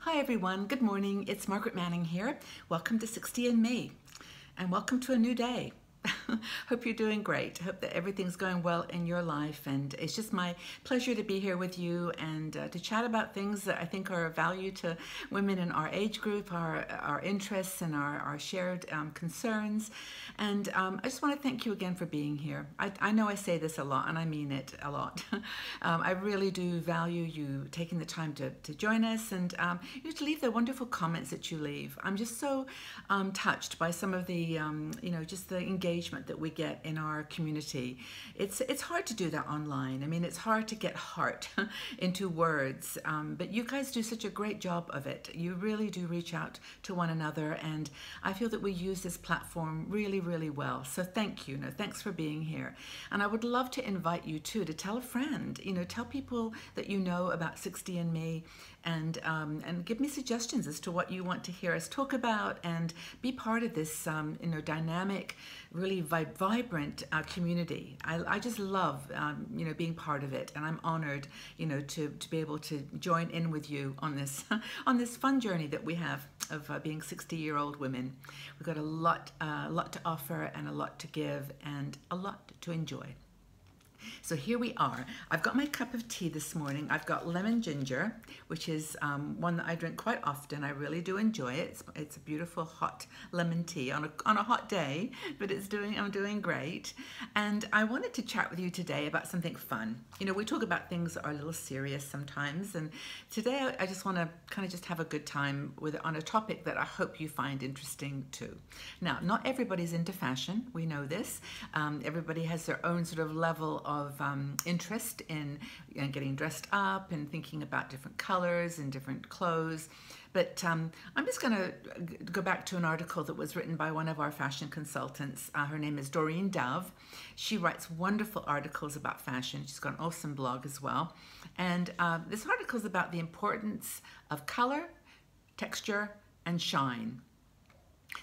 Hi everyone, good morning. It's Margaret Manning here. Welcome to 60 in Me and welcome to a new day. Hope you're doing great. Hope that everything's going well in your life, and it's just my pleasure to be here with you and to chat about things that I think are of value to women in our age group, our interests and our shared concerns. And I just want to thank you again for being here. I know I say this a lot and I mean it a lot. I really do value you taking the time to join us and you to leave the wonderful comments that you leave. I'm just so touched by some of the, just the engagement that we get in our community. It's hard to do that online. I mean, it's hard to get heart into words, but you guys do such a great job of it. You really do reach out to one another, and I feel that we use this platform really, really well. So thank you. Thanks for being here. And I would love to invite you too to tell a friend, tell people that you know about 60 and Me, and give me suggestions as to what you want to hear us talk about, and be part of this dynamic, really vibrant community. I just love being part of it, and I'm honored to be able to join in with you on this on this fun journey that we have of being 60-year-old women. We've got a lot to offer and a lot to give and a lot to enjoy. So here we are. I've got my cup of tea this morning. I've got lemon ginger, which is one that I drink quite often. I really do enjoy it. It's a beautiful hot lemon tea on a hot day, but I'm doing great. And I wanted to chat with you today about something fun. We talk about things that are a little serious sometimes, and today I just want to kind of just have a good time on a topic that I hope you find interesting too. Now, not everybody's into fashion. We know this. Everybody has their own sort of level of interest in getting dressed up and thinking about different colors and different clothes. But I'm just going to go back to an article that was written by one of our fashion consultants. Her name is Doreen Dove. She writes wonderful articles about fashion. She's got an awesome blog as well. And this article is about the importance of color, texture, and shine.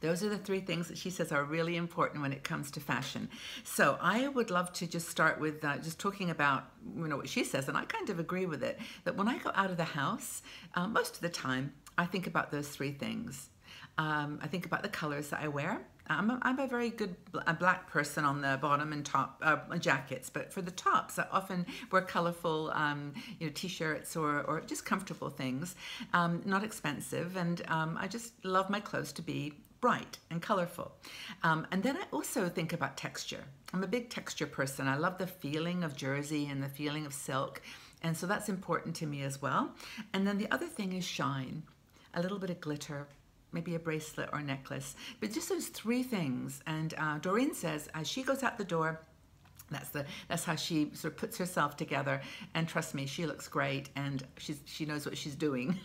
Those are the three things that she says are really important when it comes to fashion. So I would love to just start with just talking about what she says, and I kind of agree with it, that when I go out of the house, most of the time I think about those three things. I think about the colors that I wear. I'm a very good black person on the bottom and top jackets, but for the tops, I often wear colorful, t-shirts or just comfortable things, not expensive, and I just love my clothes to be bright and colorful. And then I also think about texture. I'm a big texture person. I love the feeling of jersey and the feeling of silk, and so that's important to me as well. And then the other thing is shine, a little bit of glitter, maybe a bracelet or necklace, but just those three things. And Doreen says as she goes out the door, that's how she sort of puts herself together, and trust me, she looks great, and she knows what she's doing.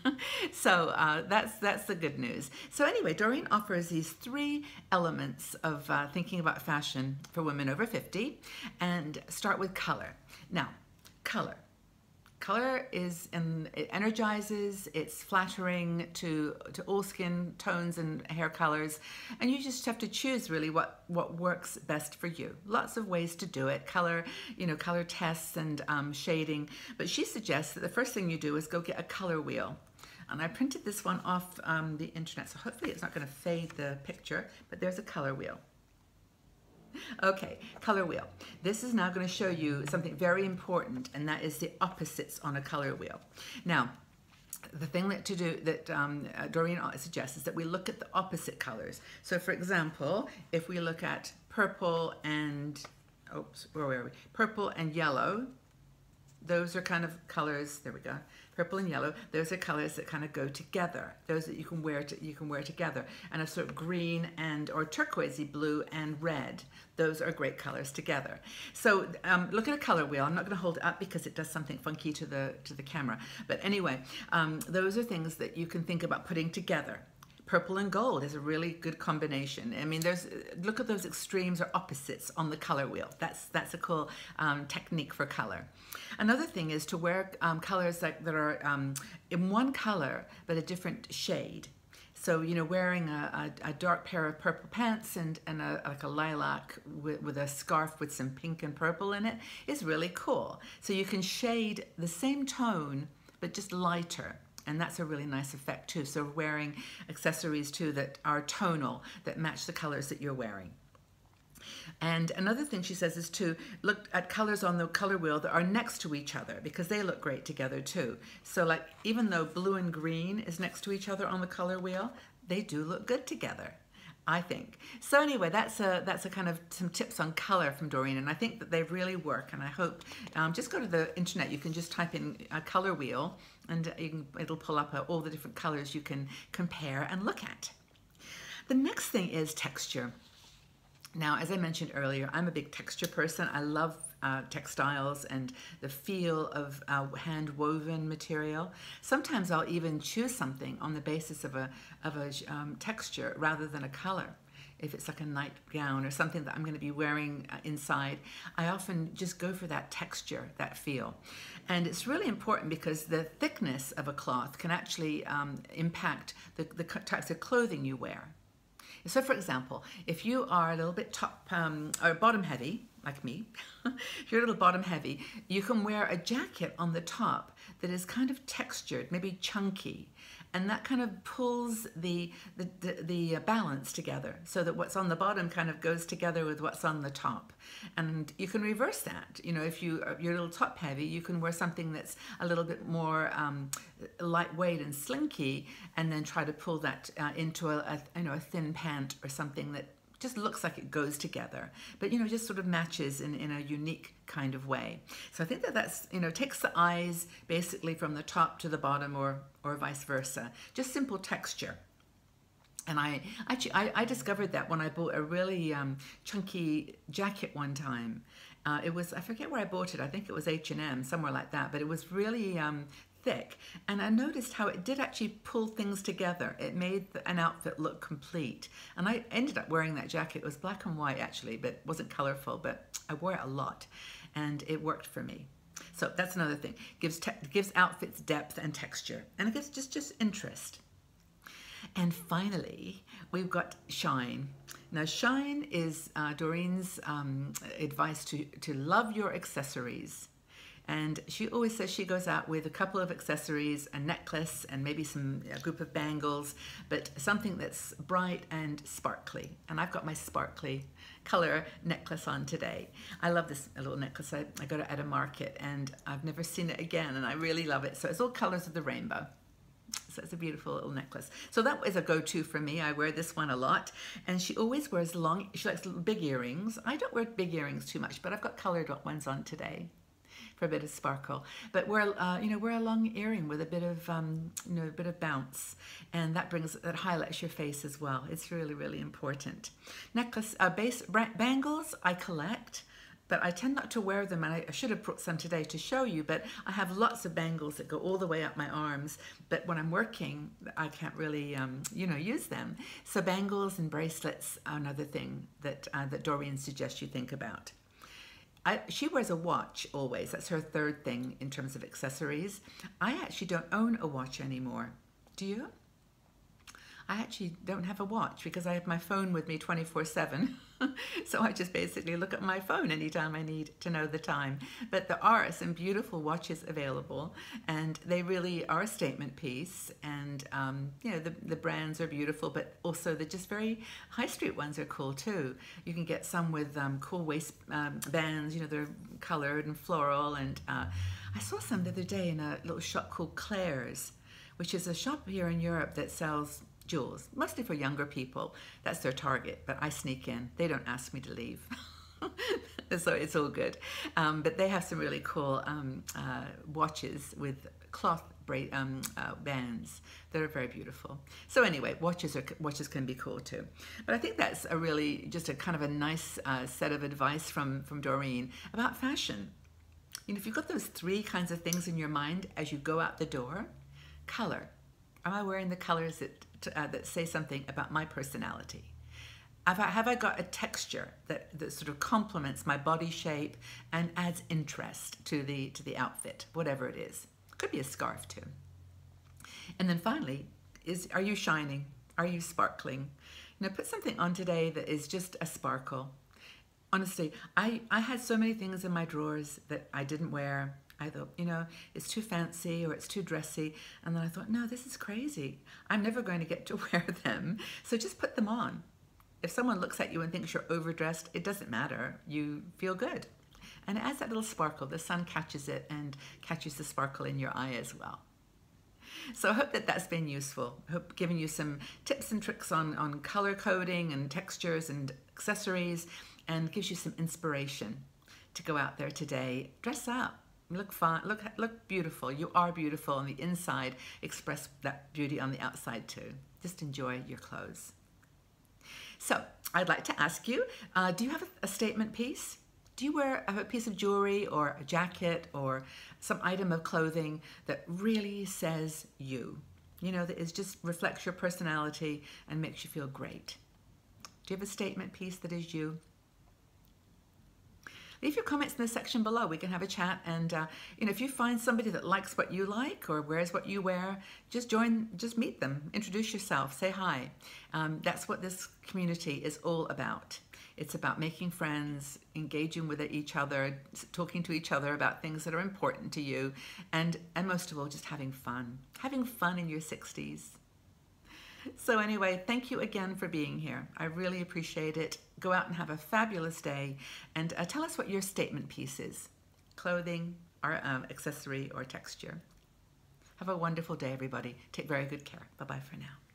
So that's the good news. So anyway, Doreen offers these three elements of thinking about fashion for women over 50, and start with color. Now, color. Color it energizes, it's flattering to all skin tones and hair colors, and you just have to choose really what works best for you. Lots of ways to do it, color tests and shading, but she suggests that the first thing you do is go get a color wheel. And I printed this one off the internet, so hopefully it's not going to fade the picture, but there's a color wheel. Okay, color wheel. This is now going to show you something very important, and that is the opposites on a color wheel. Now, the thing that Doreen suggests is that we look at the opposite colors. So, for example, if we look at purple and where were we? Purple and yellow. Those are kind of colors. There we go. Purple and yellow. Those are colors that kind of go together. Those that you can wear together. And a sort of green or turquoisey blue and red. Those are great colors together. So look at a color wheel. I'm not going to hold it up because it does something funky to the camera. But anyway, those are things that you can think about putting together. Purple and gold is a really good combination. I mean, look at those extremes or opposites on the color wheel. That's a cool technique for color. Another thing is to wear colors that are in one color but a different shade. So, wearing a dark pair of purple pants and like a lilac with a scarf with some pink and purple in it is really cool. So you can shade the same tone but just lighter. And that's a really nice effect too. So wearing accessories too that are tonal, that match the colors that you're wearing. And another thing she says is to look at colors on the color wheel that are next to each other, because they look great together too. So like, even though blue and green is next to each other on the color wheel, they do look good together, I think. So anyway, that's a kind of some tips on color from Doreen, and I think that they really work. And I hope, just go to the internet. You can just type in a color wheel, and it'll pull up all the different colors you can compare and look at. The next thing is texture. Now, as I mentioned earlier, I'm a big texture person. I love textiles and the feel of hand-woven material. Sometimes I'll even choose something on the basis of a texture rather than a color. If it's like a nightgown or something that I'm going to be wearing inside, I often just go for that texture, that feel. And it's really important because the thickness of a cloth can actually impact the types of clothing you wear. So for example, if you are a little bit top or bottom heavy, like me, if you're a little bottom heavy, you can wear a jacket on the top that is kind of textured, maybe chunky, and that kind of pulls the balance together so that what's on the bottom kind of goes together with what's on the top. And you can reverse that. You know, if you're a little top heavy, you can wear something that's a little bit more lightweight and slinky, and then try to pull that into a thin pant or something that just looks like it goes together, but just sort of matches in a unique kind of way. So I think that's takes the eyes basically from the top to the bottom, or vice versa. Just simple texture. And I discovered that when I bought a really chunky jacket one time. It was, I forget where I bought it. I think it was H&M, somewhere like that. But it was really thick, and I noticed how it did actually pull things together. It made an outfit look complete, and I ended up wearing that jacket. It was black and white actually, but wasn't colorful, but I wore it a lot, and it worked for me. So that's another thing. Gives outfits depth and texture, and it gives just interest. And finally, we've got shine. Now, shine is Doreen's advice to love your accessories. And she always says she goes out with a couple of accessories, a necklace, and maybe a group of bangles, but something that's bright and sparkly. And I've got my sparkly color necklace on today. I love this little necklace. I got it at a market, and I've never seen it again, and I really love it. So it's all colors of the rainbow. So it's a beautiful little necklace. So that is a go-to for me. I wear this one a lot. And she always wears she likes little big earrings. I don't wear big earrings too much, but I've got colored ones on today for a bit of sparkle. But wear a long earring with a bit of a bit of bounce, and that highlights your face as well. It's really, really important. Necklace, bangles I collect, but I tend not to wear them, and I should have brought some today to show you, but I have lots of bangles that go all the way up my arms, but when I'm working, I can't really, use them. So bangles and bracelets are another thing that Doreen suggests you think about. She wears a watch always. That's her third thing in terms of accessories. I actually don't own a watch anymore. Do you? I actually don't have a watch because I have my phone with me 24/7. So I just basically look at my phone anytime I need to know the time. But there are some beautiful watches available, and they really are a statement piece. And the brands are beautiful, but also the just very high street ones are cool too. You can get some with cool waist bands. They're colored and floral. And I saw some the other day in a little shop called Claire's, which is a shop here in Europe that sells jewels, mostly for younger people. That's their target, but I sneak in. They don't ask me to leave. So it's all good. But they have some really cool watches with cloth bands that are very beautiful. So anyway, watches can be cool too. But I think that's just a kind of a nice set of advice from Doreen about fashion. If you've got those three kinds of things in your mind as you go out the door: color. Am I wearing the colors that say something about my personality? Have I got a texture that sort of complements my body shape and adds interest to the outfit, whatever it is? Could be a scarf too. And then finally, are you shining? Are you sparkling? Put something on today that is just a sparkle. Honestly, I had so many things in my drawers that I didn't wear. I thought, you know, it's too fancy or it's too dressy. And then I thought, no, this is crazy. I'm never going to get to wear them. So just put them on. If someone looks at you and thinks you're overdressed, it doesn't matter. You feel good. And it adds that little sparkle. The sun catches it and catches the sparkle in your eye as well. So I hope that that's been useful. I hope giving you some tips and tricks on color coding and textures and accessories, and gives you some inspiration to go out there today. Dress up. Look fun, look beautiful. You are beautiful on the inside. Express that beauty on the outside too. Just enjoy your clothes. So I'd like to ask you, do you have a statement piece? Do you wear a piece of jewelry or a jacket or some item of clothing that really says you? You know, that is just reflects your personality and makes you feel great. Do you have a statement piece that is you? Leave your comments in the section below. We can have a chat, and you know, if you find somebody that likes what you like or wears what you wear, just meet them, introduce yourself, say hi. That's what this community is all about. It's about making friends, engaging with each other, talking to each other about things that are important to you, and most of all, just having fun in your 60s. So anyway, thank you again for being here. I really appreciate it. Go out and have a fabulous day, and tell us what your statement piece is. Clothing, or accessory, or texture. Have a wonderful day, everybody. Take very good care. Bye-bye for now.